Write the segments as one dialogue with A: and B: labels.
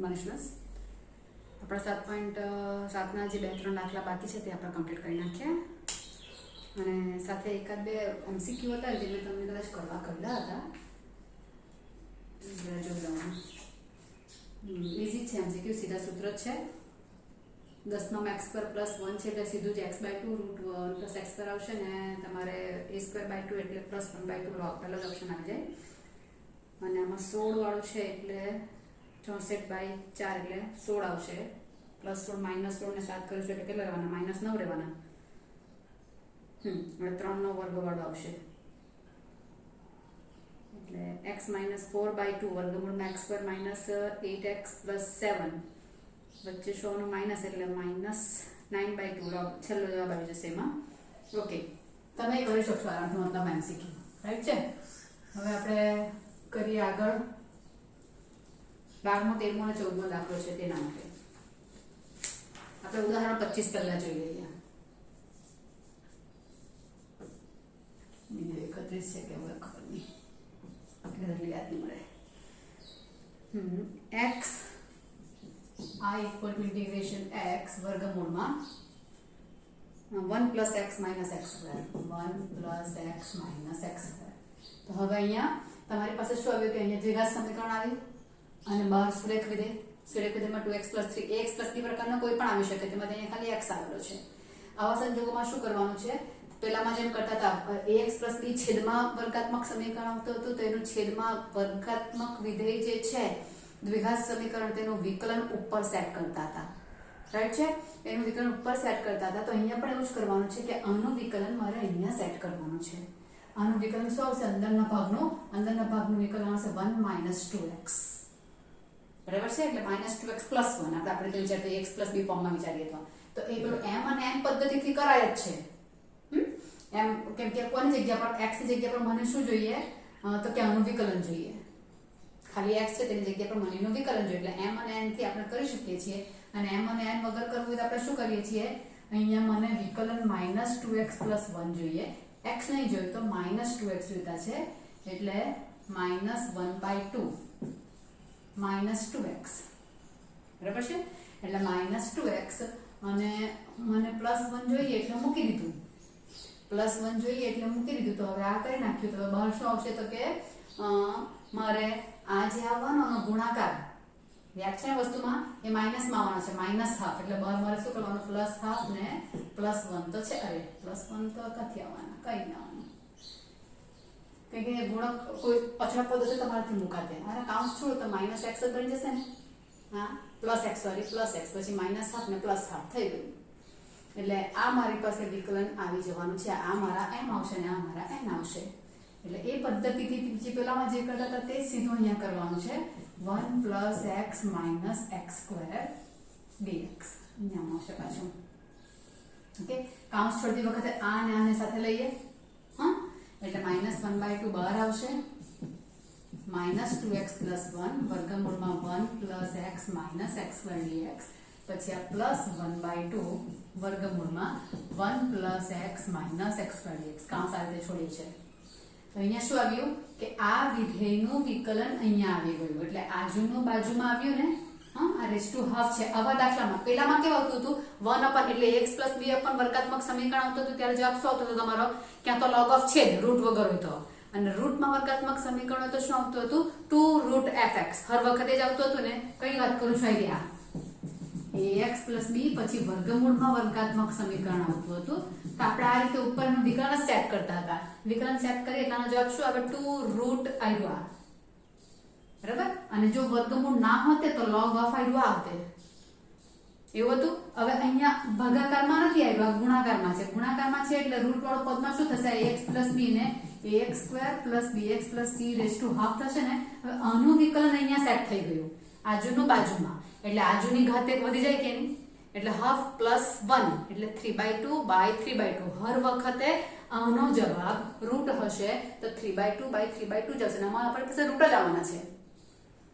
A: મનીષનસ આપણા 7.7ના જે 2-3 દાખલા બાકી છે તે આપણે કમ્પ્લીટ કરી નાખ્યા અને સાથે એકાદ બે એમસીક્યુ હતા જે મેં તમને કદાચ કરવા કહેલા હતા. જરા જોઈ લઉં. ઇઝી છે એમસીક્યુ, સીધા સૂત્ર જ છે. 10 x² + 1 છે એટલે સીધું જ x/2 √1 + x² આવશે ને તમારે a²/2 એટલે +1/2 log પહેલો જ ઓપ્શન આવી જાય. અને આમાં 16 વાળું છે એટલે 64/4 એટલે 16 આવશે. +16 -16 ને 7 કરીશું એટલે કેટલા રહેવાના? -9 રહેવાના. એટલે 3 નો વર્ગ વાળો આવશે એટલે x - 4/2 વર્ગમૂળમાં x² - 8x + 7 વચ્ચે 100 નો માઇનસ એટલે -9/2 log છેલ્લો જવાબ આવી જશે એમાં. ઓકે, તમે કરી શકશો આરામથી, મતલબ એમસીક્યુ રાઈટ છે. હવે આપણે કરીએ આગળ. 12મો 13મો અને 14મો દાખલો છે તેના માટે આપણે ઉદાહરણ 25 પહેલા જોઈ લઈએ. બીજો 31 છે કે હવે ખબર નહીં, એટલે યાદ નહીં મળે. x I = integration x વર્ગમૂળમાં 1 + x - x². 1 + x - x². તો હવે અહીંયા તમારી પાસે શું આવ્યું કે અહીંયા દ્વિઘાત સમીકરણ આવ્યું અને બહાર સુરેખ વિધેય. સુરેખ વિધેયમાં 2x + 3 ax + b પ્રકારનો કોઈ પણ આવી શકે, તેમાં અહીંયા ખાલી x આવેલો છે. આવા સંજોગોમાં શું કરવાનું છે? પહેલામાં જેમ કરતા હતા, ax + b છેદમાં વર્ગાત્મક સમીકરણ આવતું હતું તો એનું છેદમાં વર્ગાત્મક વિધેય જે છે દ્વિઘાત સમીકરણ તેનું વિકલન ઉપર સેટ કરતા હતા. રાઈટ છે, એનું વિકલન ઉપર સેટ કરતા હતા. તો અહીંયા પણ એવું જ કરવાનું છે કે આનું વિકલન મારે અહીંયા સેટ કરવાનું છે. આનું વિકલન શું આવશે? અંદરના ભાગનું વિકલન આવશે 1 - 2x. બરાબર છે, એટલે -2x + 1 આપણે તો વિચારતા x + b ફોર્મમાં વિચારીએ તો એ પેલું m અને n પદ્ધતિથી કરાય જ છે. એમ કેમ કે કોની જગ્યા પર x ની જગ્યા પર મને શું જોઈએ? તો કે આનું વિકલન જોઈએ. ખાલી x છે તેની જગ્યા પર મને નું વિકલન જોઈએ, એટલે m અને n થી આપણે કરી શકીએ છીએ. અને m અને n વગર કરવું હોય તો આપણે શું કરીએ છીએ? અહીંયા મને વિકલન -2x + 1 જોઈએ. x નહીં જોઈએ તો -2x જોઈતા છે, એટલે -1/2 -2x. બરાબર છે, એટલે -2x અને મને +1 જોઈએ એટલે મૂકી દીધું. +1 જોઈએ એટલે મૂકી દીધું. તો હવે આ કરી નાખ્યું તો બહાર શું આવશે? તો કે મારે આ જે આવવાનો ગુણાકાર વ્યાપ છે વસ્તુમાં એ માઇનસમાં આવવાનો છે, -1/2. એટલે બહાર મારે શું કરવાનું? +1/2 ને +1 તો છે. અરે +1 તો ક્યાંથી આવવાના? કઈ ના આવવાનું, કારણ કે ગુણક કોઈ અચળ પદ્ધતિ તમારાથી મુકાતે. અરે કાઉન્સ છોડો તો -x જ બની જશે ને. હા, +x સોરી +x પછી -1/2 ને +1/2 થઈ ગયું. એટલે આ મારી પાસે વિકલન આવી જવાનું છે. આ મારા m આવશે ને આ મારા n આવશે. એટલે એ પદ્ધતિથી જે પેલામાં જે કરતા હતા તે સીધું અહીંયા કરવાનું છે. 1 + x - x² dx અહીંયા આવશે પાછું. ઓકે, કાઉન્સ છોડતી વખતે આ અને આને સાથે લઈએ. હા, એટલે -1/2 બહાર આવશે. -2x + 1 વર્ગમૂળમાં 1 + x - x² dx. પછી આ +1/2 વર્ગમૂળમાં 1 + x - x² dx. કાઉન્સ આ રીતે છોડીએ છે. તો અહીંયા શું આવ્યું કે આ વિધેયનું વિકલન અહીંયા આવી ગયું. એટલે આજુનું બાજુમાં આવ્યું ને. હા, આ ½ છે. આવા દાખલામાં પેલામાં કેવું આવતું હતું? 1 એટલે ax + b વર્ગાત્મક સમીકરણ આવતું હતું ત્યારે જવાબ શું આવતો હતો તમારો? ક્યાં તો log of છેદ રૂટ વગર હોય તો, અને રૂટમાં વર્ગાત્મક સમીકરણ હોય તો શું આવતું હતું? 2√fx. હર વખતે જ આવતું હતું ને. કઈ વાત કરું છું? આઈડિયા ax + b પછી વર્ગમૂળમાં વર્ગાત્મક સમીકરણ આવતું હતું. તો આપણે આ રીતે ઉપરનું વિકલન સેટ કરતા હતા. વિકલન સેટ કરીએ એટલે આનો જવાબ શું આવે? 2√i આવ્યો. બરાબર, અને જો વર્ગમૂળ ના હોતે તો log of આવ્યો આવતે. એવું હતું. હવે અહીંયા ભાગાકારમાં નથી આવ્યો, ગુણાકારમાં છે. ગુણાકારમાં છે એટલે રૂટ વાળો પદમાં શું થશે? ax + b ને ax² + bx + c² થશે ને. હવે આનું વિકલન અહીંયા સેટ થઈ ગયું આજુનું બાજુમાં. એટલે આજુની ઘાત એક વધી જાય કે નહીં? એટલે ½ + 1 એટલે 3/2/3/2. હર વખતે આનો જવાબ રૂટ હશે તો 3/2/3/2 જ હશે. આમાં આપણી પાસે રૂટ જ આવવાના છે.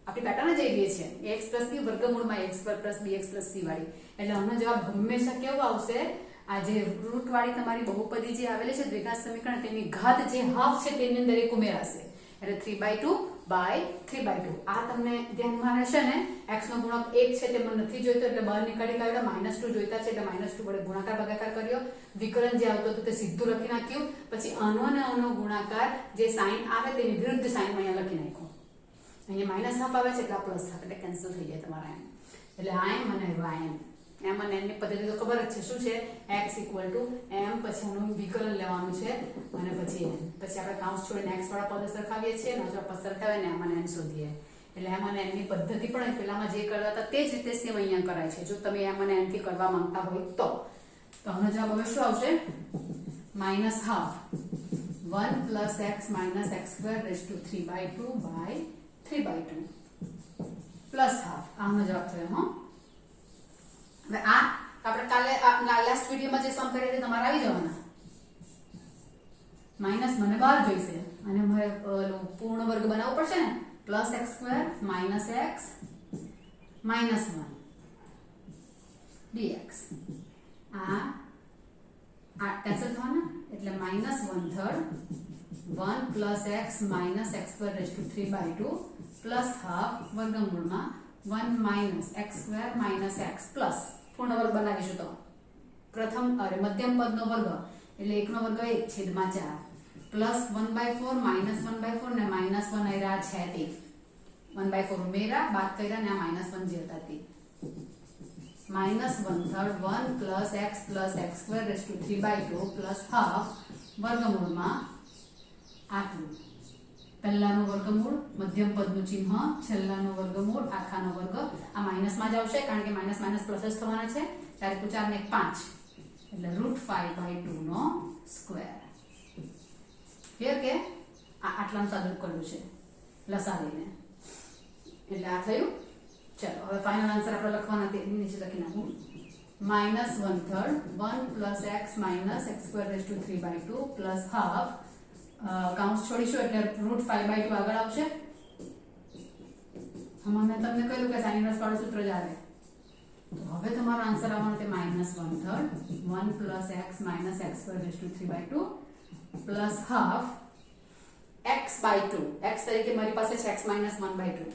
A: આપણી પેટર્ન જ એવી છે, ax + b વર્ગમૂળમાં x² + bx + c વાળી. એટલે આનો જવાબ હંમેશા કેવો આવશે? આ જે રૂટ વાળી તમારી બહુપદી જે આવેલી છે દ્વિઘાત સમીકરણ તેની ઘાત જે ½ છે તેની અંદર એક ઉમેરાશે. એટલે 3/2 બાય 3/2 આ તમને ધ્યાનમાં રહેશે ને x નો ગુણક 1 છે તે મને નથી જોઈતો એટલે બહાર નીકાળી કાઢ્યો -2 જોઈતા છે એટલે -2 વડે ગુણાકાર ભાગાકાર કર્યો વિકલન જે આવતો હતો તે સીધું લખી નાખ્યું પછી આનો અને આનો ગુણાકાર જે સાઈન આવે તેની વિરુદ્ધ સાઈન માં અહીંયા લખી નાખ્યો અહીંયા -1/2 આવે છે એટલે પ્લસ એટલે કેન્સલ થઈ જાય તમારા એટલે m અને y m અને n ની પદ્ધતિ તો ખબર જ છે શું છે x m પછી આનું વિકલન લેવાનું છે અને પછી આપણે કાઉન્સ છોડીને x વાળા પદ સરખાવીએ છીએ અને જો પદ સરખાવે ને m અને n શોધીએ એટલે m અને n ની પદ્ધતિ પણ પેલામાં જે કરતા હતા તે જ રીતે સેમ અહીંયા કરાય છે જો તમે m અને n થી કરવા માંગતા હોય તો આનો જવાબ હવે શું આવશે -half 1 plus x minus x square raised to 3/2 by 3/2 plus half આનો જવાબ થયો હો હવે આ આપણે કાલે લાસ્ટ વિડિયોમાં જે સમ કર્યા તે તમારે આવી જવાના માઈનસ મને બહાર જોઈશે અને મારે પૂર્ણ વર્ગ બનાવવો પડશે ને plus x square minus x minus 1 dx આ કેન્સલ થવાના એટલે -1/3 1 plus x minus x square raised to 3/2 plus half વર્ગમૂળમાં 1 minus x square minus x plus પૂર્ણ વર્ગ બનાવીશું તો પ્રથમ મધ્યમ પદનો વર્ગ એટલે 1 નો વર્ગ 1 છેદમાં 4 plus 1/4 minus 1/4 ને minus 1 આયરા છે તે 1/4 ઉમેરા બાદ કર્યા ને આ -1 જે હતા તે -1/3 1 plus x square raised to 3/2 plus half વર્ગમૂળમાં આટલું પહેલાનો વર્ગમૂળ મધ્યમ પદનું ચિહ્ન છેલ્લાનો વર્ગમૂળ આખાનો વર્ગ આ માઈનસ માં જ આવશે કારણ કે માઈનસ માઈનસ પ્લસ જ થવાના છે 4 * 4 ને 5 એટલે √5/2 નો સ્ક્વેર ક્લિયર કે આટલાનું સાદું કર્યું છે લસાવીને એટલે આ થયું ચલો હવે ફાઇનલ આન્સર આપણે લખવાના તે નીચે લખી નાખું -1/3 1 plus x minus x square raised to 3/2 plus half કાઉન્સ છોડીશું એટલે √5/2 આગળ આવશે હમણાં તમને કહ્યું કે sin inverse વાળું સૂત્ર જ આવે તો હવે તમારો આન્સર આવવાનો છે -1/3 1 plus x minus x square raised to 3/2 plus half x/2 x તરીકે મારી પાસે છે x minus 1/2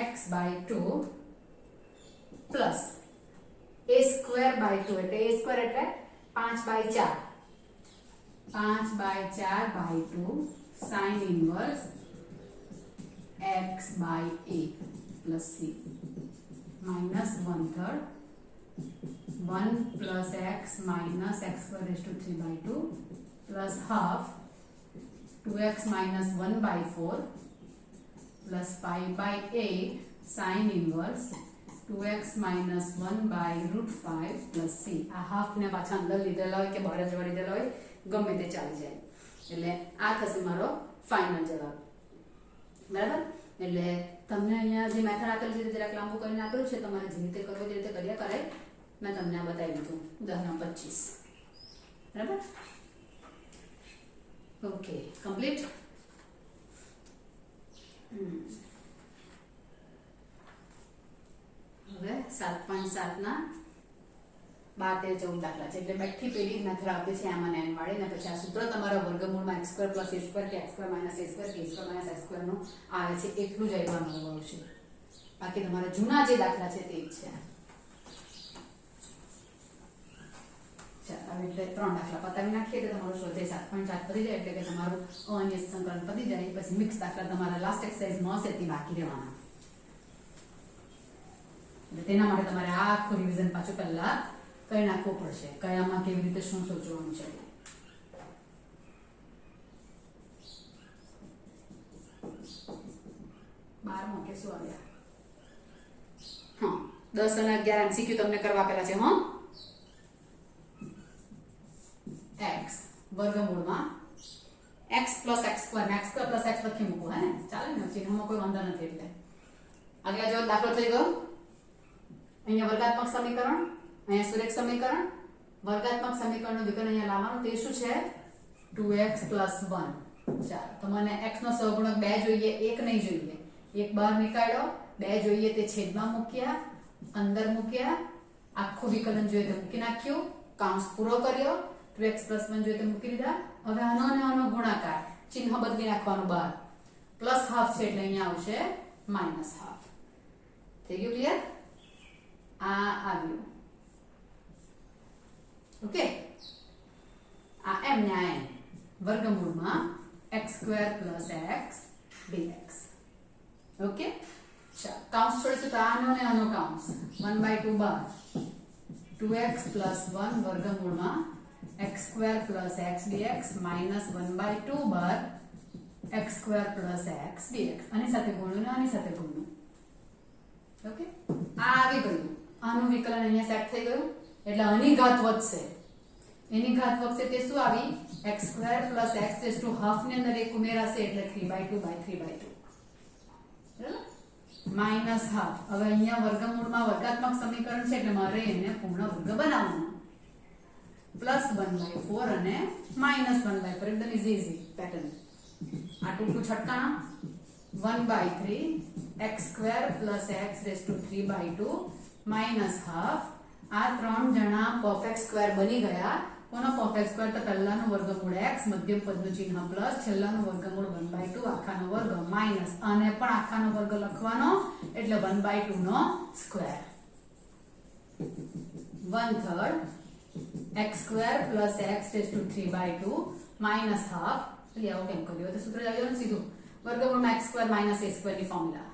A: x/2 plus a²/2 એટલે a² એટલે 5/4 5/4/2 sin inverse x/a plus c -1/3 1 plus x minus x square raised to 3/2 plus half 2x minus 1/4 plus 5/8 sin inverse 2x minus 1/√5 plus c આ half ને પાછા અંદર લીધેલા હોય કે બહાર જ લીધેલા હોય ગમે તે ચાલી જાય એટલે આ થશે મારો ફાઇનલ જવાબ બરાબર એટલે તમને અહીંયા જે મેથડ આપેલ છે જરાક લાંબુ કરીને આપેલું છે તમારે જે રીતે કરવો જે રીતે કર્યા કરાય મેં તમને આ બતાવી દીધું ઉદાહરણ 25 બરાબર ઓકે કમ્પ્લીટ હવે 7.7 ના 12 13 14 દાખલા છે એટલે બેઠી પેલી મેથડ આપી છે આમાં n વાળી ને પછી આ સૂત્ર તમારા વર્ગમૂળમાં x² + a² કે x² - a² કે a² - x² નું આવે છે એટલું જ આવવાનું આવશે બાકી તમારા જૂના જે દાખલા છે તે જ છે ચાલો એટલે 3 દાખલા પતાવી નાખીએ એટલે તમારું સ્વાધ્યાય 7.7 પતી જાય એટલે કે તમારું અનિયત સંકલન પતી જાય પછી મિક્સ દાખલા તમારા લાસ્ટ એક્સરસાઇઝમાં હશે તે બાકી રહેવાના એટલે તેના માટે તમારે આ આખું રિવિઝન પાછું પહેલા કરી નાખવું પડશે કયામાં કેવી રીતે શું સોચવાનું છે 12 કે શું આવ્યા હા 10 અને 11 MCQ તમને કરવા આપેલા છે હા x વર્ગમૂળમાં x plus x² ને x² plus x લખી મૂકો હે ને ચાલે ને ચિહ્નમાં કોઈ વાંધો નથી એટલે આગળ જો દાખલો થઈ ગયો અહીંયા વર્ગાત્મક સમીકરણ અહીંયા સુરેખ સમીકરણ વર્ગાત્મક સમીકરણનું વિકલન અહીંયા લાવવાનું તે શું છે 2x + 1 ચાલો તો મને x નો સહગુણક 2 જોઈએ 1 નહીં જોઈએ 1 બહાર નીકાળ્યો 2 જોઈએ તે છેદમાં મૂક્યા અંદર મૂક્યા આખું વિકલન જોઈએ તો મૂકી નાખ્યું કાઉન્સ પૂરો કર્યો 2x + 1 જોઈએ તો મૂકી દીધા હવે આનો અને આનો ગુણાકાર ચિહ્ન બદલી નાખવાનું બહાર પ્લસ હાફ છે એટલે અહીંયા આવશે માઇનસ હાફ થઈ ગયું ક્લિયર આ આવ્યું ઓકે આ m ને આ n વર્ગમૂળમાં x² + x dx ઓકે ચાલો કાઉન્સ છોડીશું તો આનો ને આનો કાઉન્સ 1/2 બાર 2x + 1 વર્ગમૂળમાં x² + x dx -1/2 બાર x² + x dx આની સાથે ગુણ્યું ને આની સાથે ગુણ્યું ઓકે આ આવી ગયું આનું વિકલન અહીંયા સેટ થઈ ગયું એટલે આની ઘાત વધશે એની ઘાત વધશે તે શું આવી x² + x ½ ની અંદર એક ઉમેરાશે એટલે 3/2/3/2 બરાબર -½ હવે અહીંયા વર્ગમૂળમાં વર્ગાત્મક સમીકરણ છે એટલે મારે એને પૂર્ણ વર્ગ બનાવવાનો +1/4 અને -1/4 એકદમ ઈઝી પેટર્ન આ ટૂંકું છટકાણા 1/3 x² + x³ -½ આ ત્રણ જણા પરફેક્ટ સ્ક્વેર બની ગયા કોનો પરફેક્ટ સ્ક્વેર તો પહેલાનું વર્ગમૂળ x મધ્યમ પદનું ચિહ્ન પ્લસ છેલ્લાનું વર્ગમૂળ 1/2 આખાનો વર્ગ માઈનસ અને પણ આખાનો વર્ગ લખવાનો એટલે 1/2 નો સ્ક્વેર 1/3 x² + x³ -½ એટલે આવું કેમ કર્યું તો સૂત્ર આવી ગયું સીધું વર્ગમૂળમાં x² - a² ની ફોર્મ્યુલા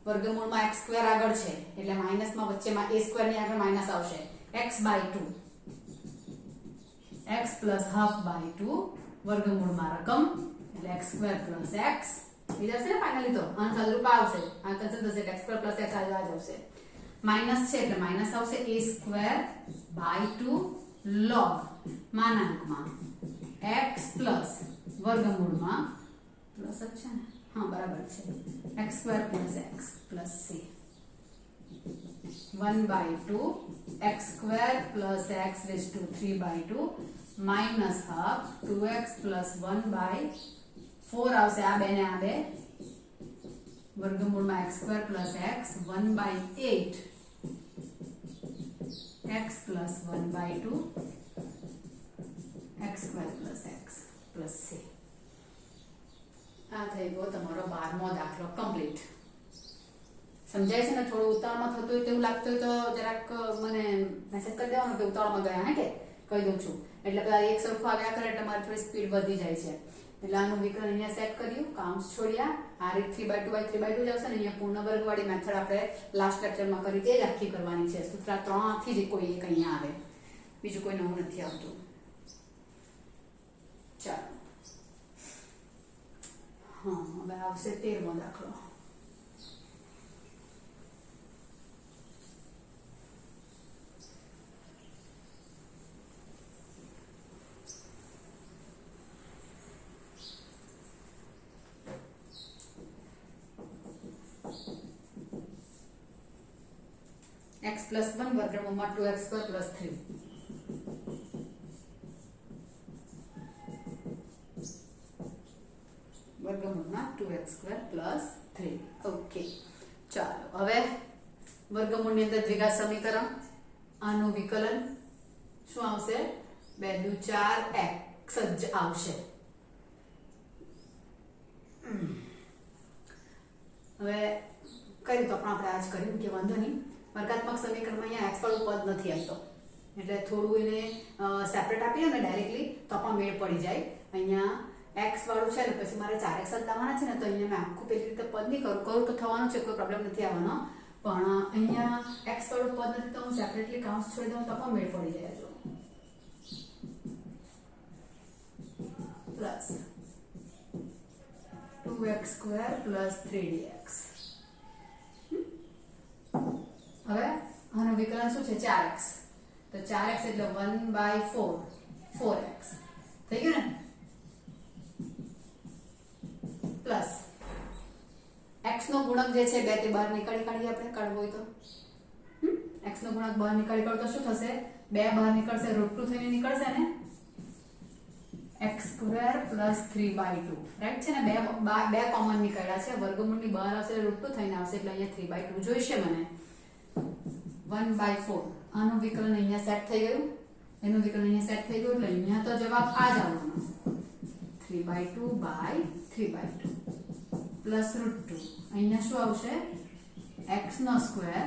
A: વર્ગમૂળમાં x² આગળ છે એટલે માઈનસમાં વચ્ચેમાં a² ની આગળ માઈનસ આવશે x/2 x + ½/2 વર્ગમૂળમાં રકમ એટલે x² + x એ જશે ને ફાઇનલી તો આનું સાદુરૂપ આવશે આ કેન્સલ થશે x² + x આ જ આવશે માઈનસ છે એટલે માઈનસ આવશે a²/2 log માનાંકમાં x + વર્ગમૂળમાં પ્લસ જ છે ને हाँ बराबर है x² + x + c 1/2 x² + x³/2 -½ 2x + 1/4 આવશે આ બે ને આ બે વર્ગમૂળમાં x² + x 1/8 x + 1/2 x² + x + c આ થઈ ગયો તમારો 12મો દાખલો કમ્પ્લીટ સમજાય છે ને થોડું ઉતાવળમાં થતું હોય તેવું લાગતું હોય તો જરાક મને મેસેજ કરી દેવાનો કે ઉતાવળમાં ગયા હે કે કહી દઉં છું એટલે બધા એક સરખું આવ્યા કરે એટલે મારી થોડી સ્પીડ વધી જાય છે એટલે આનું વિકલન અહીંયા સેટ કર્યું કાઉન્સ છોડ્યા આ રીત 3/2/3/2 જ આવશે ને અહીંયા પૂર્ણ વર્ગવાળી મેથડ આપણે લાસ્ટ લેક્ચરમાં કરી તે જ આખી કરવાની છે સૂત્ર 3 થી જ કોઈ એક અહીંયા આવે બીજું કોઈ નવું નથી આવતું ચાલો हाँ હવે આવશે 13મો દાખલો x + 1 વર્ગમૂળમાં 2x² + 3 વર્ગમૂળમાં 2x² + 3 ઓકે ચાલો હવે વર્ગમૂળની અંદર દ્વિઘાત સમીકરણ આનું વિકલન શું આવશે 2 × 4x જ આવશે હવે કરી તો આપણે આજ કર્યું કે વાંધો નહીં વર્ગાત્મક સમીકરણમાં અહીંયા x વાળું પદ નથી આવતો એટલે થોડું એને સેપરેટ આપીએ ને ડાયરેક્ટલી તો પણ મેળ પડી જાય અહીંયા x વાળું છે ને પછી મારે 4x જ લાવવાના છે ને તો અહીંયા મેં આખું પેલી રીતે પદ નહીં કરું તો થવાનું છે કોઈ પ્રોબ્લેમ નથી આવવાનો પણ અહીંયા x વાળું પદ નથી તો હું સેપરેટલી કાઉન્સ છોડી દઉં તો પણ મેળ પડી જાય જો પ્લસ 2x² + 3dx હવે આનું વિકલન શું છે 4x તો 4x એટલે 1/4 4x થઈ ગયું ને પ્લસ x નો ગુણક જે છે બે તે બહાર નીકળીએ આપણે કાઢવો હોય તો x નો ગુણક બહાર નીકળી કાઢો તો શું થશે બે બહાર નીકળશે √2 થઈને નીકળશે ને x² + 3/2 રાઈટ છે ને બે કોમન નીકળ્યા છે વર્ગમૂળની બહાર આવશે √2 થઈને આવશે એટલે અહીંયા 3/2 જોઈશે મને 1/4 આનું વિકલન અહીંયા સેટ થઈ ગયું એનું વિકલન અહીંયા સેટ થઈ ગયું એટલે અહીંયા તો જવાબ આ જ આવવાનો 3/2 by 3/2 પ્લસ √2 અહીંયા શું આવશે x નો સ્ક્વેર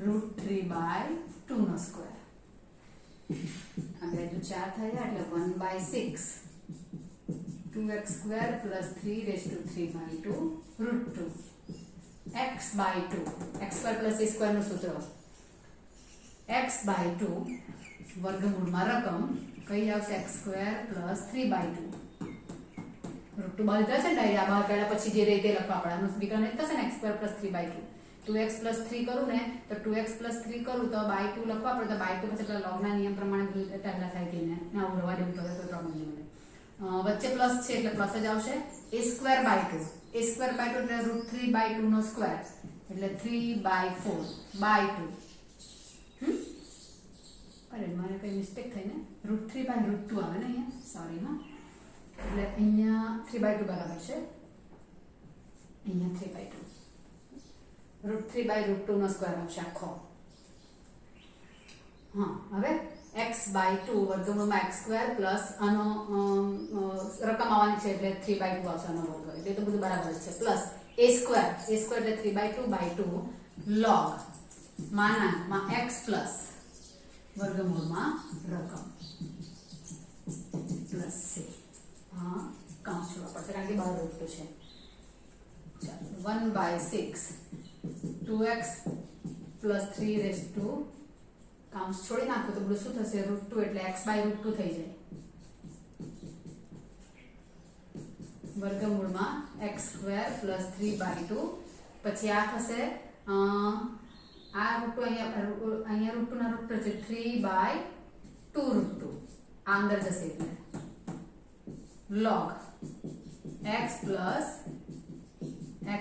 A: √3/2 નો સ્ક્વેર આગળ તો 4 થયા એટલે 1/6 2x square plus 3/3/2 √2 x/2 x square plus a square નું સૂત્ર x/2 વર્ગમૂળમાં રકમ કઈ આવશે x square plus 3/2 √2 બહાર જશે ને આ બહાર કાઢ્યા પછી જે રીતે લખવા આપણે આનું વિકલન એ થશે ને x square plus 3/2 2x plus 3 કરું ને તો 2x plus 3 કરું તો by2 લખવા પડે તો by2 પછી પેલા લોગના નિયમ પ્રમાણે પહેલા થાય કે ને ના ઉરવા દેવું તો પ્રોબ્લેમ નહીં મળે વચ્ચે પ્લસ છે એટલે પ્લસ જ આવશે a² / 2 એટલે √3/2 નો સ્ક્વેર એટલે 3/4/2 અરે મારે કઈ મિસ્ટેક થઈ ને √3/√2 આવે ને અહીંયા સોરી હા એટલે અહીંયા 3/2 બરાબર છે અહીંયા 3/2 √3/√2 નો સ્ક્વેર આવશે આખો હા હવે x/2 વર્ગમૂળમાં x² પ્લસ આનો રકમ આવવાની છે એટલે 3/2 આવશે આનો વર્ગ એટલે તો બધું બરાબર છે પ્લસ a² એટલે 3/2/2 log માં x પ્લસ વર્ગમૂળમાં રકમ પ્લસ c હા કાઉન્સ છોડવા પડશે કારણ કે બહાર √2 છે ચાલો 1/6 2x plus 3/2 કાઉન્સ છોડી નાખો તો બધું શું થશે √2 એટલે x/√2 થઈ જાય વર્ગમૂળમાં x² plus 3/2 પછી આ થશે આ √2 અહીંયા √2 ના √2 છે 3/2√2 આ અંદર જશે એટલે log x plus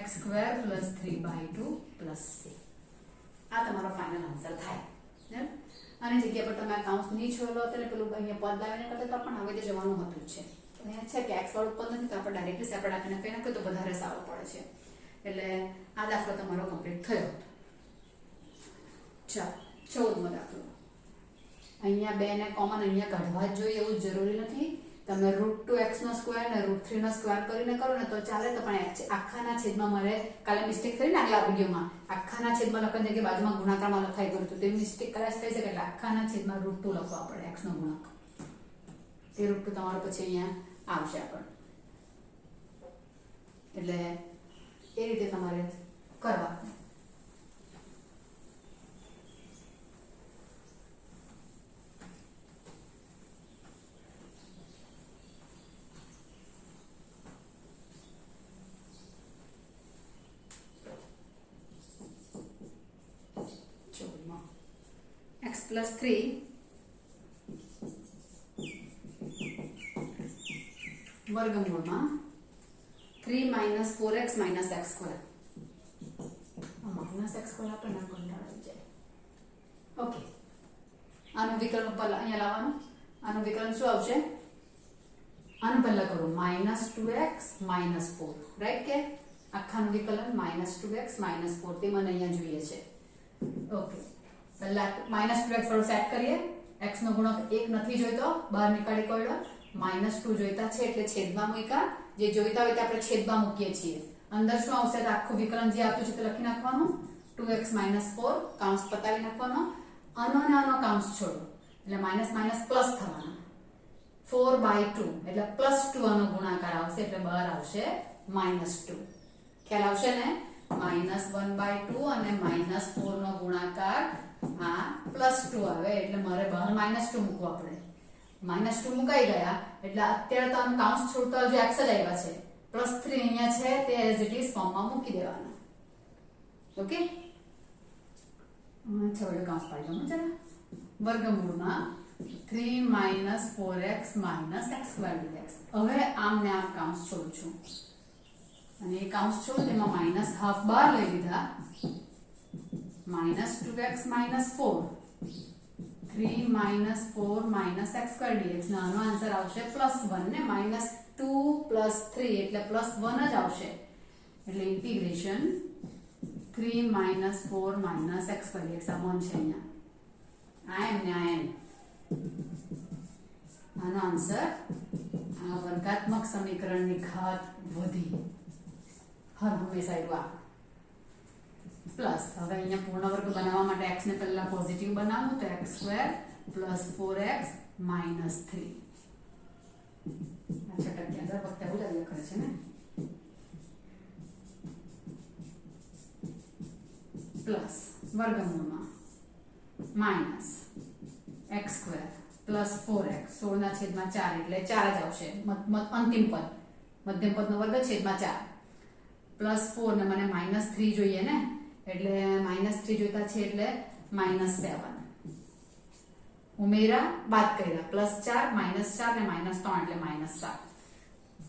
A: x² plus 3/2 plus c આ તમારો ફાઇનલ આન્સર થાય ને આની જગ્યા પર તમે કાઉન્સ ની છોડો તો પેલું અહીંયા પદ લાવીને કરતા તો પણ હવે તે જવાનું હતું જ છે અહીંયા છે કે x વાળું પદ નથી તો આપણે ડાયરેક્ટલી સેપરેટ આપીને કંઈ ના કંઈ તો વધારે સારું પડે છે એટલે આ દાખલો તમારો કમ્પ્લીટ થયો ચાલો 14મો દાખલો અહીંયા 2 ને કોમન અહીંયા કાઢવા જ જોઈએ એવું જરૂરી નથી તમે √2x નો સ્ક્વેર ને √3 નો સ્ક્વેર કરીને કરો ને તો ચાલે તો પણ આખાના છેદમાં મારે કાલે મિસ્ટેક થઈ ને આગલા વિડિયોમાં આખાના છેદમાં લખવાની જગ્યાએ બાજુમાં ગુણાકારમાં લખાઈ ગયું હતું તે મિસ્ટેક કદાચ થઈ શકે એટલે આખાના છેદમાં √2 લખવા પડે x નો ગુણાક તે √2 તમારો પછી અહીંયા આવશે આપણને એટલે એ રીતે તમારે કરવાનું x plus 3 વર્ગમૂળમાં 3 minus 4x minus x². Minus x² આપણને કંટાળો આવી જાય. ઓકે, આનું વિકલન ઉપર અહીંયા લાવવાનું. આનું વિકલન શું આવશે? આનું પહેલા કરો -2x -4, રાઈટ કે આખાનું વિકલન -2x -4 તે મને અહીંયા જોઈએ છે. ઓકે, પહેલા -2x વાળું સેટ કરીએ. x નો ગુણક 1 નથી જોઈતો, બહાર નીકાળી કોયડો. -2 જોઈતા છે એટલે છેદમાં મૂક્યા. જે જોઈતા હોય તે આપણે છેદમાં મૂકીએ છીએ. અંદર શું આવશે? તો આખું વિકલન જે આપ્યું છે તે લખી નાખવાનું. 2x -4 કાઉન્સ પતાવી નાખવાનો. આનો અને આનો કાઉન્સ છોડો એટલે માઇનસ માઇનસ પ્લસ થવાનો. 4/2 એટલે +2 આનો ગુણાકાર આવશે એટલે બહાર આવશે -2. ખ્યાલ આવશે ને? -1/2 અને -4 નો ગુણાકાર આ +2 આવે એટલે મારે બહાર -2 મૂકવા પડે. -2 મુકાઈ ગયા એટલે અત્યારે તો આનું કાઉન્સ છોડતા હજુ x જ આવ્યા છે. +3 અહીંયા છે તે એઝ ઇટ ઇઝ ફોર્મમાં મૂકી દેવાના. ઓકે, છોડો કાઉન્સ પાડી દો જરા. વર્ગમૂળમાં 3 - 4x - x² dx. હવે આમ ને આમ કાઉન્સ છોડું છું અને એ કાઉન્સ છોડ તેમાં -½ બહાર લઈ લીધા. -2x -4 3 - 4 - x² dx નો આનો આન્સર આવશે +1 ને -2 + 3 એટલે +1 જ આવશે. એટલે ઇન્ટિગ્રેશન 3 - 4 - x² dx આ 1 છે અહીંયા. આ m ને આ m આનો આન્સર આ વર્ગાત્મક સમીકરણની ઘાત વધી હર હંમેશા આવ્યું આ પ્લસ હવે અહીંયા પૂર્ણ વર્ગ બનાવવા માટે x ને પહેલા પોઝિટિવ બનાવું તો x² + 4x - 3 આ છટક્યા દર વખતે બોલાવ્યા કરે છે ને પ્લસ વર્ગમૂળમાં માઇનસ x² + 4x 16/4 એટલે 4 જ આવશે અંતિમ પદ મધ્યમ પદનો વર્ગ છેદમાં 4 +4 ને મને -3 જોઈએ ને એટલે -3 જોઈતા છે એટલે -7 ઉમેરા બાદ કર્યા +4 -4 ને -3 એટલે -7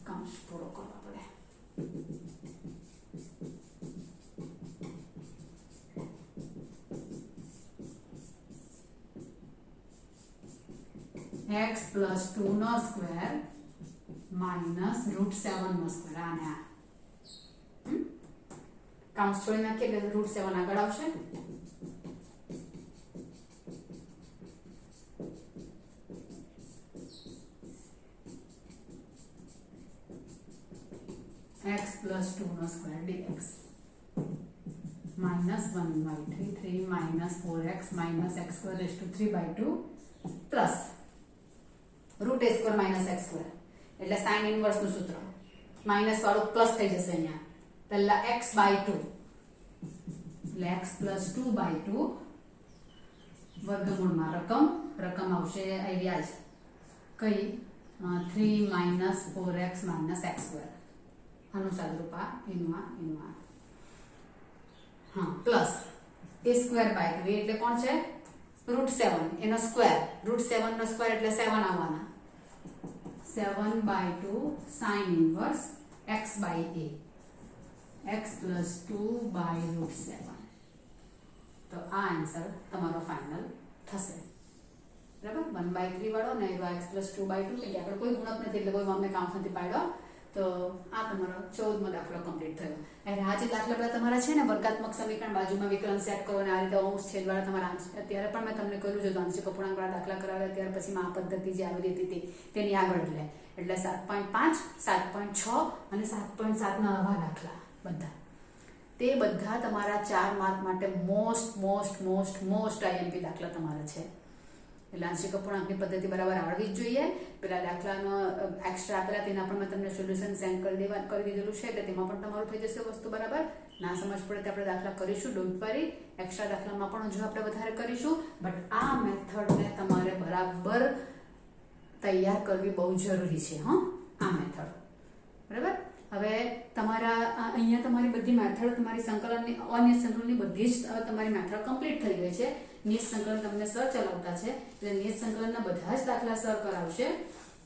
A: કૌંસ પૂરો કરવા પડે x + 2 નો સ્ક્વેર -√7 નો સ્ક્વેર આને આ કાઉન્સ છોડી નાખીએ એટલે √7 આગળ આવશે x + 2 નો square dx -1/3 3 -4x - x²3/2 plus √a² - x² એટલે sin ઇન્વર્સ નું સૂત્ર માઈનસ વાળું પ્લસ થઈ જશે અહીંયા પહેલા x/2 એટલે x + 2/2 વર્ગમૂળમાં રકમ આવશે આવ્યા જ કઈ 3 - 4x - x² આનું સાદુરૂપ આ એનું આ હા પ્લસ a²/2 એટલે કોણ છે √7 એનો સ્ક્વેર √7 નો સ્ક્વેર એટલે 7 આવવાના 7/2 sin ઇન્વર્સ x/a x + 2/√7 તો આ આન્સર તમારો ફાઇનલ થશે બરાબર 1/3 વાળો ને x + 2/2 એટલે આપણે કોઈ ગુણક નથી એટલે કોઈ અમે કાઉન્ટ નથી પાડ્યો તો આ તમારો 14મો દાખલો કમ્પ્લીટ થયો એટલે આ જે દાખલા બધા તમારા છે ને વર્ગાત્મક સમીકરણ બાજુમાં વિકલન સેટ કરો અને આ રીતે અંશ છેદવાળા તમારા અત્યારે પણ મેં તમને કહ્યું છે આંશિક અપૂર્ણાંકવાળા દાખલા કરાવ્યા ત્યાર પછી આ પદ્ધતિ જે આવી હતી તેની આગળ એટલે 7.5 7.6 અને 7.7 ના આવા દાખલા બધા તે બધા તમારા 4 માર્ક માટે મોસ્ટ આઈએમપી દાખલા તમારા છે એટલે આંશિક અપૂર્ણાંકની પદ્ધતિ બરાબર આવડવી જ જોઈએ પેલા દાખલાનો એક્સ્ટ્રા આપેલા તેના પણ મેં તમને સોલ્યુશન સેન્ડ કરી દીધેલું છે એટલે તેમાં પણ તમારું થઈ જશે વસ્તુ બરાબર ના સમજ પડે તો આપણે દાખલા કરીશું ડોન્ટ વરી એક્સ્ટ્રા દાખલામાં પણ હજુ આપણે વધારે કરીશું બટ આ મેથડને તમારે બરાબર તૈયાર કરવી બહુ જરૂરી છે આ મેથડ બરાબર હવે તમારા અહીંયા તમારી બધી મેથડ તમારી સંકલનની અનિયત સંકલનની બધી જ તમારી મેથડ કમ્પ્લીટ થઈ ગઈ છે નિયત સંકલન તમને સર ચલાવતા છે એટલે નિયત સંકલનના બધા જ દાખલા સર કરાવશે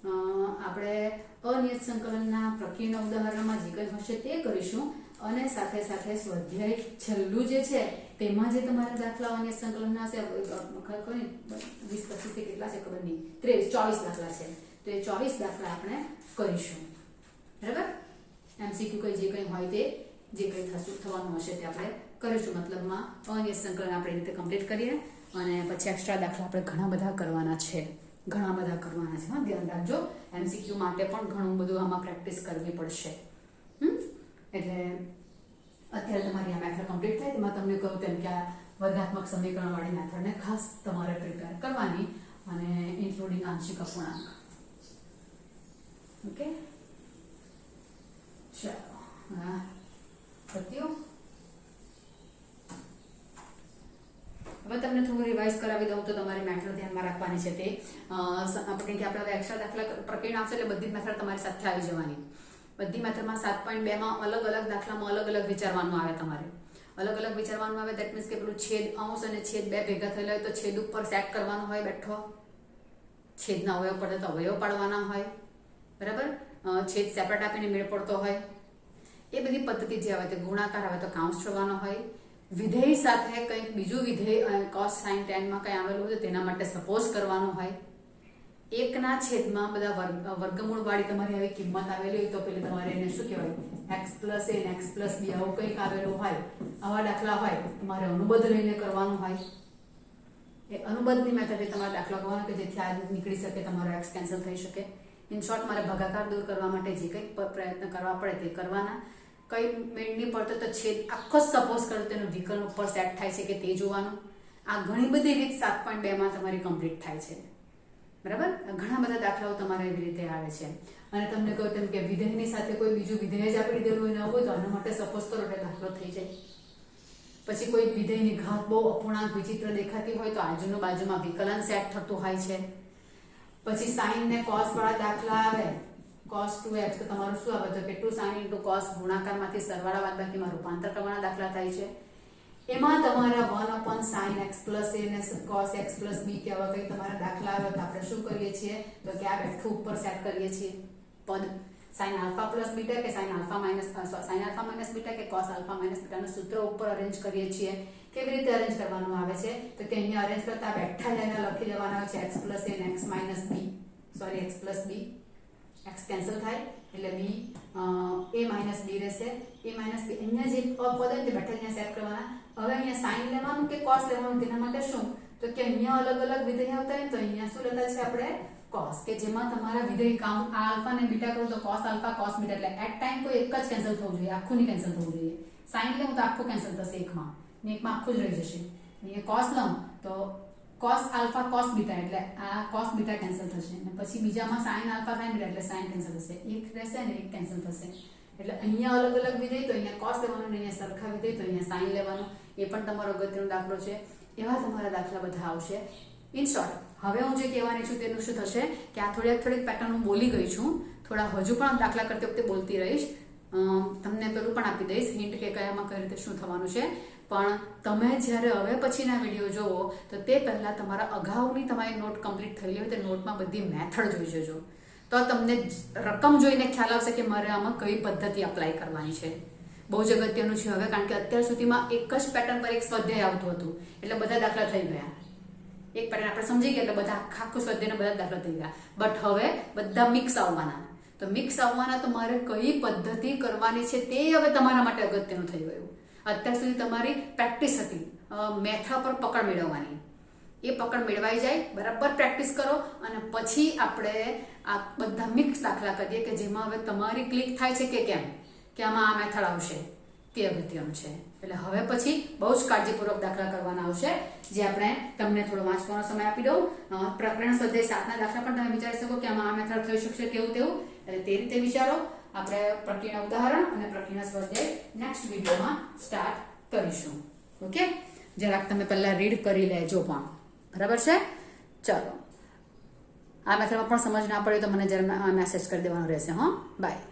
A: આપણે અનિયત સંકલનના પ્રક્રિયાના ઉદાહરણમાં જે કંઈ હશે તે કરીશું અને સાથે સાથે સ્વાધ્યાય છેલ્લું જે છે તેમાં જે તમારા દાખલા અનિયત સંકલનના હશે ખબર નહીં 20-25 કેટલા છે ખબર નહીં 23-24 દાખલા છે તો એ 24 દાખલા આપણે કરીશું બરાબર MCQ કઈ જે કંઈ હોય તે જે કંઈ થવાનું હશે તે આપણે કરીશું મતલબમાં અનિયત સંકલન આપણે રીતે કમ્પ્લીટ કરીએ અને પછી એક્સ્ટ્રા દાખલા આપણે ઘણા બધા કરવાના છે ધ્યાન રાખજો MCQ માટે પણ ઘણું બધું આમાં પ્રેક્ટિસ કરવી પડશે એટલે અત્યારે તમારી આ મેથડ કમ્પ્લીટ થાય તેમાં તમને કહું તેમ કે આ વર્ગાત્મક સમીકરણવાળી મેથડને ખાસ તમારે પ્રિપેર કરવાની અને ઇન્ક્લુડિંગ આંશિક અપૂર્ણાંક ઓકે ચાલો પત્યું હવે તમને થોડું રિવાઇઝ કરાવી દઉં તો તમારી મેથડ ધ્યાનમાં રાખવાની છે તે આપણે કે આપણે એક્સ્ટ્રા દાખલા પ્રક્રિયા આવશે એટલે બધી જ મેથડ તમારી સાથે આવી જવાની બધી મેથડમાં 7.2 માં અલગ અલગ દાખલામાં અલગ અલગ વિચારવાનું આવે તમારે અલગ અલગ વિચારવાનું આવે દેટ મીન્સ કે પેલું છેદ અંશ અને છેદ બે ભેગા થયેલા હોય તો છેદ ઉપર સેટ કરવાનો હોય બેઠો છેદના અવયવ પડે તો અવયવ પાડવાના હોય બરાબર છેદ સેપરેટ આપીને મેળ પડતો હોય એ બધી પદ્ધતિ જે આવે તે ગુણાકાર આવે તો કાઉન્સ છોડવાનો હોય વિધેય સાથે કંઈક બીજું વિધેય cos sin tan માં કંઈ આવેલું હોય તેના માટે સપોઝ કરવાનો હોય એકના છેદમાં બધા વર્ગમૂળ વાળી તમારી આવી કિંમત આવેલી હોય તો પેલી તમારે એને શું કહેવાય x + a અને x + b આવું કંઈક આવેલું હોય આવા દાખલા હોય તમારે અનુબદ્ધ લઈને કરવાનું હોય એ અનુબંધની મેથડથી તમારે દાખલો કરવાનો કે જેથી આ નીકળી શકે, તમારો x કેન્સલ થઈ શકે. ઇન શોર્ટ મારે ભાગાકાર દૂર કરવા માટે જે કંઈક પ્રયત્ન કરવા પડે તે કરવાના. કઈ મેળ નહીં પડતો તો છેદ આખો સપોઝ કરો તેનું વિકર્ણ ઉપર સેટ થાય છે કે તે જોવાનું. આ ઘણી બધી રીત 7.2 માં તમારી કમ્પ્લીટ થાય છે. બરાબર, ઘણા બધા દાખલાઓ તમારે એવી રીતે આવે છે. અને તમને કહું તેમ કે વિધેયની સાથે કોઈ બીજું વિધેય જ આપી દીધેલું હોય ન હોય તો આના માટે સપોઝ કરો એટલે દાખલો થઈ જાય. પછી કોઈ વિધેયની ઘાત બહુ અપૂર્ણાંક વિચિત્ર દેખાતી હોય તો આજુનું બાજુમાં વિકલન સેટ થતું હોય છે. પછી સાઇન ને કોસ વાળા દાખલા આવે, cos 2x તો તમારું શું આવે તો કે 2 sin * cos ગુણાકારમાંથી સરવાળા બાદબાકીમાં રૂપાંતર કરવાના દાખલા થાય છે. એમાં તમારા 1 sin x + a ને cos x + b કેવા કંઈ તમારા દાખલા આવે તો આપણે શું કરીએ છીએ તો કે આ બેઠું ઉપર સેટ કરીએ છીએ પદ sin α + β કે sin α - β કે cos α - β નું સૂત્ર ઉપર અરેન્જ કરીએ છીએ. કેવી રીતે અરેન્જ કરવાનું આવે છે તો કે અહીંયા અરેન્જ કરતા બેઠા લઈને લખી દેવાના હોય છે x + a ને x - b, sorry x + b, x cancel થાય એટલે b a - b રહેશે. a - b અહીંયા જે પદ હોય તે બેઠા અહીંયા સેટ કરવાના. હવે અહીંયા sin લેવાનું કે cos લેવાનું તેના માટે શું તો કે અહીંયા અલગ અલગ વિધેય આવતા હોય તો અહીંયા શું લેતા છે આપણે cos, કે જેમાં તમારા વિધેય કાઉન્ટ આ આલ્ફા ને બીટા કરો તો cos આલ્ફા cos બીટા એટલે એટ ટાઈમ કોઈ એક જ કેન્સલ થવું જોઈએ, આખું નહીં કેન્સલ થવું જોઈએ. sin લેવું તો આખું કેન્સલ થશે એકમાં ને એકમાં આખું જ રહી જશે. અહીંયા cos લઉં તો cos આલ્ફા cos બીટા એટલે આ cos બીટા કેન્સલ થશે અને પછી બીજામાં sin આલ્ફા sin બીટા એટલે sin કેન્સલ થશે. એક રહેશે ને એક કેન્સલ થશે. એટલે અહીંયા અલગ અલગ વિધેય તો અહીંયા cos લેવાનું ને અહીંયા સરખા વિધેય તો અહીંયા sin લેવાનું. એ પણ તમારો અગત્યનો દાખલો છે. એવા તમારા દાખલા બધા આવશે. ઇન શોર્ટ હવે હું જે કહેવાની છું તેનું શું થશે કે આ થોડીક પેટર્ન હું બોલી ગઈ છું, થોડા હજુ પણ દાખલા કરતી વખતે બોલતી રહીશ. તમને પેલું પણ આપી દઈશ હિન્ટ કે કયામાં કઈ રીતે શું થવાનું છે. પણ તમે જ્યારે હવે પછીના વિડીયો જોવો તો તે પહેલાં તમારા અગાઉની તમારી નોટ કમ્પ્લીટ થયેલી હોય તે નોટમાં બધી મેથડ જોઈ જજો. તો તમને રકમ જોઈને ખ્યાલ આવશે કે મારે આમાં કઈ પદ્ધતિ અપ્લાય કરવાની છે. બહુ જ અગત્યનું છે હવે, કારણ કે અત્યાર સુધીમાં એક જ પેટર્ન પર એક સ્વાધ્યાય આવતું હતું એટલે બધા દાખલા થઈ ગયા. એક પેટર્ન આપણે સમજી ગયા એટલે બધા આખું સ્વાધ્યાયના બધા દાખલા થઈ ગયા. બટ હવે બધા મિક્સ આવવાના. તો મિક્સ આવવાના તો મારે કઈ પદ્ધતિ કરવાની છે તે હવે તમારા માટે અગત્યનું થઈ ગયું. અત્યાર સુધી તમારી પ્રેક્ટિસ હતી મેથડ પર પકડ મેળવવાની. એ પકડ મેળવાઈ જાય, બરાબર પ્રેક્ટિસ કરો અને પછી આપણે આ બધા મિક્સ દાખલા કરીએ કે જેમાં હવે તમારી ક્લિક થાય છે કે કેમ કે આમાં આ મેથડ આવશે તે અગત્યનું છે. એટલે હવે પછી બહુ જ કાળજીપૂર્વક દાખલા કરવાના આવશે જે આપણે તમને થોડો વાંચવાનો સમય આપી દઉં. પ્રકરણ સ્વાધ્યાય 7ના દાખલા પણ તમે વિચારી શકો કે આમાં આ મેથડ થઈ શકશે કેવું તેવું, એટલે તે રીતે વિચારો. આપણે પ્રક્રિયાના ઉદાહરણ અને પ્રક્રિયાના સ્વાધ્યાય નેક્સ્ટ વિડીયોમાં સ્ટાર્ટ કરીશું. ઓકે, જરાક તમે પહેલા રીડ કરી લેજો પણ, બરાબર છે. ચલો, આ મેથડમાં પણ સમજ ના પડે તો મને જરા મેસેજ કરી દેવાનો રહેશે. હા, બાય.